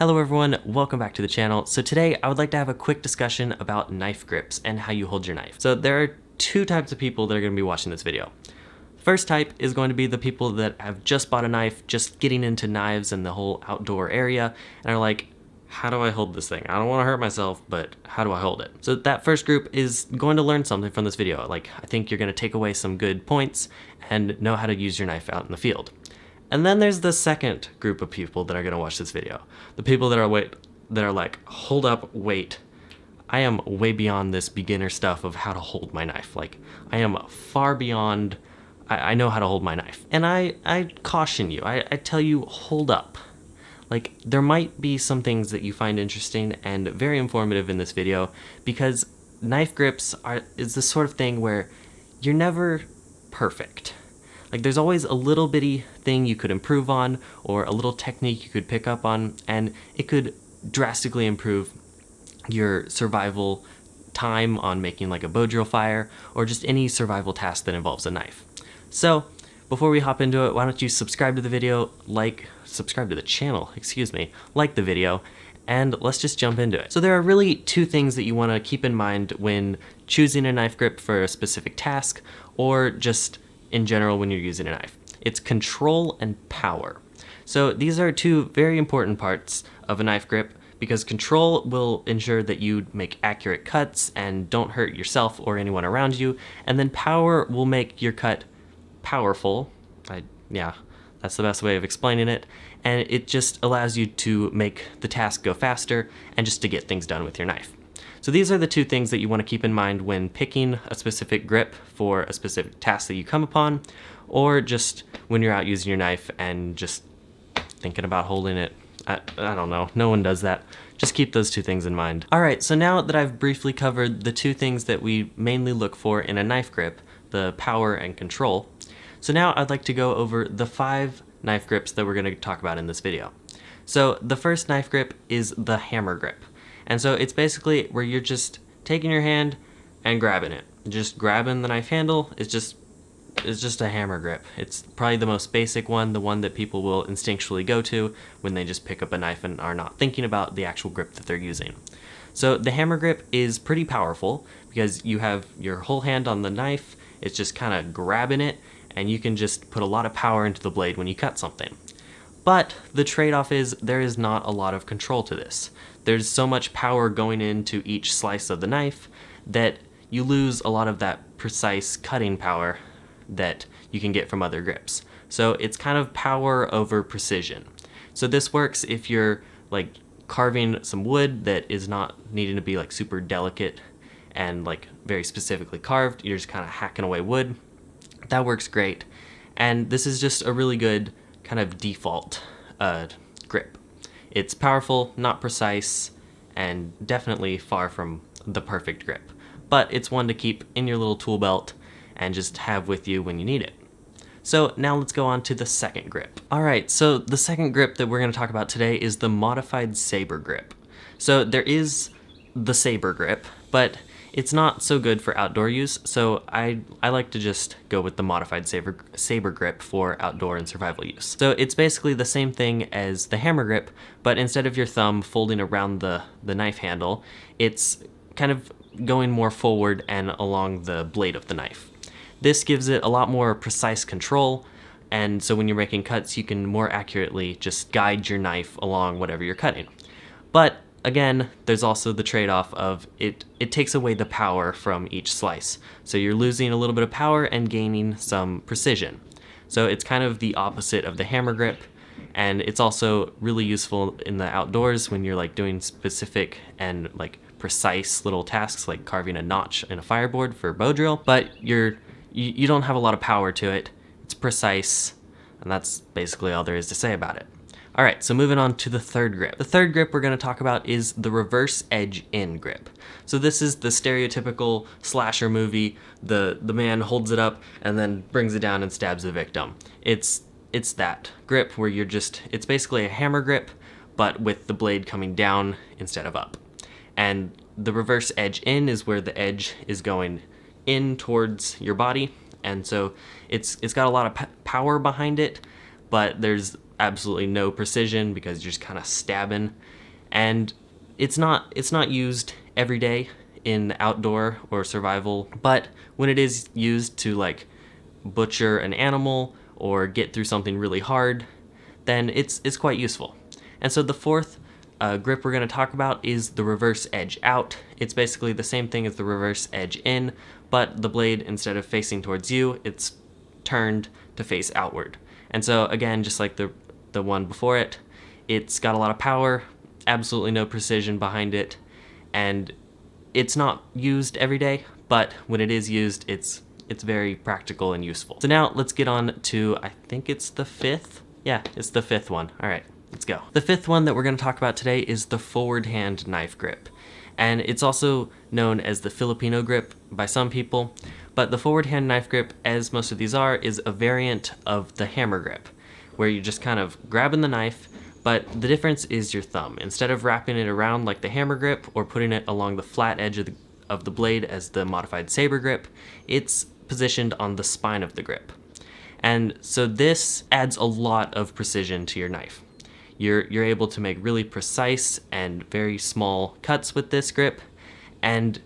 Hello everyone, welcome back to the channel. So today I would like to have a quick discussion about knife grips and how you hold your knife. So there are two types of people that are going to be watching this video. First type is going to be the people that have just bought a knife, just getting into knives and the whole outdoor area, and are like, how do I hold this thing? I don't want to hurt myself, but how do I hold it? So that first group is going to learn something from this video. Like, I think you're going to take away some good points and know how to use your knife out in the field. And then there's the second group of people that are going to watch this video. The people that are like, hold up, wait. I am way beyond this beginner stuff of how to hold my knife. Like, I am far beyond, I know how to hold my knife. And I caution you, I tell you, hold up. Like, there might be some things that you find interesting and very informative in this video, because knife grips is the sort of thing where you're never perfect. Like, there's always a little bitty thing you could improve on, or a little technique you could pick up on, and it could drastically improve your survival time on making like a bow drill fire, or just any survival task that involves a knife. So, before we hop into it, why don't you subscribe to the video, subscribe to the channel, like the video, and let's just jump into it. So there are really two things that you want to keep in mind when choosing a knife grip for a specific task, or just in general when you're using a knife. It's control and power. So these are two very important parts of a knife grip, because control will ensure that you make accurate cuts and don't hurt yourself or anyone around you, and then power will make your cut powerful. Yeah, that's the best way of explaining it, and it just allows you to make the task go faster and just to get things done with your knife. So these are the two things that you want to keep in mind when picking a specific grip for a specific task that you come upon, or just when you're out using your knife and just thinking about holding it. I don't know, no one does that. Just keep those two things in mind. Alright, so now that I've briefly covered the two things that we mainly look for in a knife grip, the power and control, so now I'd like to go over the 5 knife grips that we're going to talk about in this video. So the first knife grip is the hammer grip. And so it's basically where you're just taking your hand and grabbing it. Just grabbing the knife handle is just a hammer grip. It's probably the most basic one, the one that people will instinctually go to when they just pick up a knife and are not thinking about the actual grip that they're using. So the hammer grip is pretty powerful because you have your whole hand on the knife, it's just kind of grabbing it, and you can just put a lot of power into the blade when you cut something. But the trade-off is there is not a lot of control to this. There's so much power going into each slice of the knife that you lose a lot of that precise cutting power that you can get from other grips. So it's kind of power over precision. So this works if you're like carving some wood that is not needing to be like super delicate and like very specifically carved. You're just kind of hacking away wood. That works great. And this is just a really good kind of default grip. It's powerful, not precise, and definitely far from the perfect grip. But it's one to keep in your little tool belt and just have with you when you need it. So now let's go on to the second grip. Alright, so the second grip that we're going to talk about today is the modified Saber grip. So there is the Saber grip, but it's not so good for outdoor use, so I like to just go with the modified Saber grip for outdoor and survival use. So it's basically the same thing as the hammer grip, but instead of your thumb folding around the knife handle, it's kind of going more forward and along the blade of the knife. This gives it a lot more precise control, and so when you're making cuts, you can more accurately just guide your knife along whatever you're cutting. But again, there's also the trade-off of it takes away the power from each slice. So you're losing a little bit of power and gaining some precision. So it's kind of the opposite of the hammer grip, and it's also really useful in the outdoors when you're like doing specific and like precise little tasks like carving a notch in a fireboard for a bow drill, but you don't have a lot of power to it. It's precise, and that's basically all there is to say about it. Alright, so moving on to the third grip. The third grip we're going to talk about is the reverse edge in grip. So this is the stereotypical slasher movie. The man holds it up and then brings it down and stabs the victim. It's that grip where it's basically a hammer grip, but with the blade coming down instead of up. And the reverse edge in is where the edge is going in towards your body, and so it's got a lot of power behind it, but there's absolutely no precision because you're just kind of stabbing. And it's not used every day in outdoor or survival, but when it is used to like butcher an animal or get through something really hard, then it's quite useful. And so the fourth grip we're going to talk about is the reverse edge out. It's basically the same thing as the reverse edge in, but the blade, instead of facing towards you, it's turned to face outward. And so again, just like the one before it, it's got a lot of power, absolutely no precision behind it, and it's not used every day, but when it is used, it's very practical and useful. So now let's get on to, I think it's the fifth? Yeah, it's the fifth one. All right, let's go. The fifth one that we're gonna talk about today is the forward hand knife grip. And it's also known as the Filipino grip by some people, but the forward hand knife grip, as most of these are, is a variant of the hammer grip, where you're just kind of grabbing the knife, but the difference is your thumb. Instead of wrapping it around like the hammer grip or putting it along the flat edge of the blade as the modified Saber grip, it's positioned on the spine of the grip. And so this adds a lot of precision to your knife. You're able to make really precise and very small cuts with this grip, and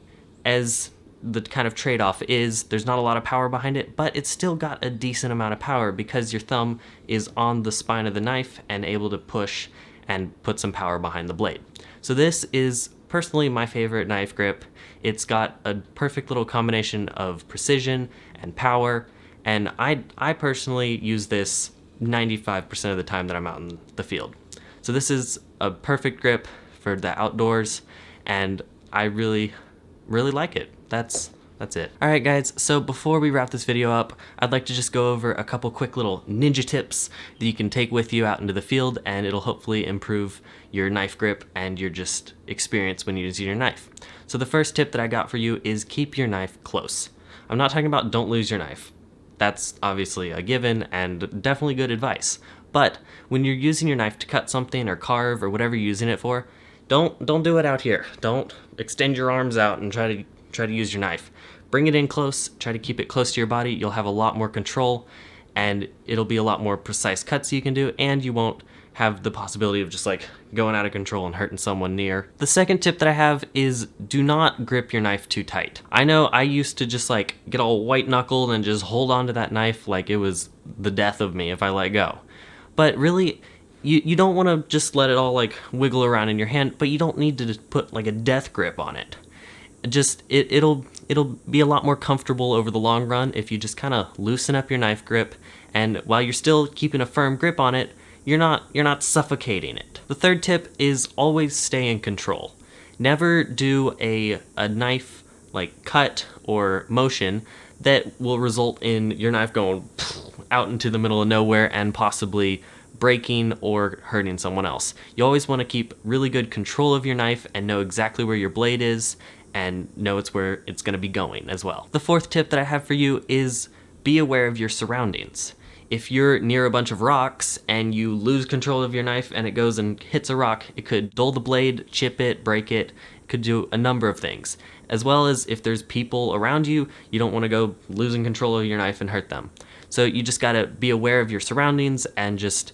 as the kind of trade-off is, there's not a lot of power behind it, but it's still got a decent amount of power because your thumb is on the spine of the knife and able to push and put some power behind the blade. So this is personally my favorite knife grip. It's got a perfect little combination of precision and power, and I personally use this 95% of the time that I'm out in the field. So this is a perfect grip for the outdoors, and I really like it. That's it. All right, guys, so before we wrap this video up, I'd like to just go over a couple quick little ninja tips that you can take with you out into the field, and it'll hopefully improve your knife grip and your just experience when you're using your knife. So the first tip that I got for you is keep your knife close. I'm not talking about don't lose your knife. That's obviously a given and definitely good advice. But when you're using your knife to cut something or carve or whatever you're using it for, don't do it out here. Don't extend your arms out and try to use your knife. Bring it in close, try to keep it close to your body. You'll have a lot more control, and it'll be a lot more precise cuts you can do, and you won't have the possibility of just like going out of control and hurting someone near. The second tip that I have is do not grip your knife too tight. I know I used to just like get all white knuckled and just hold on to that knife like it was the death of me if I let go. But really, you don't want to just let it all like wiggle around in your hand, but you don't need to just put like a death grip on it. Just it'll be a lot more comfortable over the long run if you just kind of loosen up your knife grip, and while you're still keeping a firm grip on it, you're not suffocating it. The third tip is always stay in control. Never do a knife like cut or motion that will result in your knife going out into the middle of nowhere and possibly breaking or hurting someone else. You always want to keep really good control of your knife and know exactly where your blade is and know it's where it's going to be going as well. The fourth tip that I have for you is be aware of your surroundings. If you're near a bunch of rocks and you lose control of your knife and it goes and hits a rock, it could dull the blade, chip it, break it. It could do a number of things. As well as if there's people around you, you don't want to go losing control of your knife and hurt them. So you just gotta be aware of your surroundings and just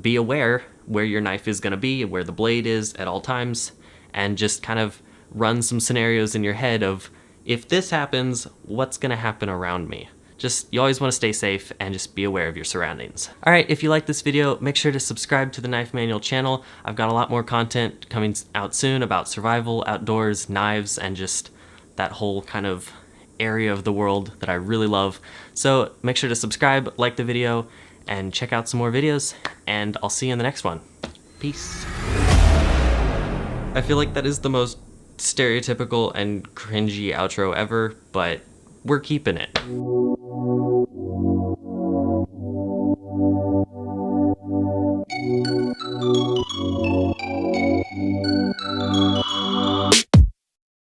be aware where your knife is gonna be, where the blade is at all times, and just kind of run some scenarios in your head of, if this happens, what's gonna happen around me? You always want to stay safe and just be aware of your surroundings. Alright, if you like this video, make sure to subscribe to the Knife Manual channel. I've got a lot more content coming out soon about survival, outdoors, knives, and just that whole kind of area of the world that I really love. So make sure to subscribe, like the video, and check out some more videos, and I'll see you in the next one. Peace. I feel like that is the most stereotypical and cringy outro ever, but we're keeping it.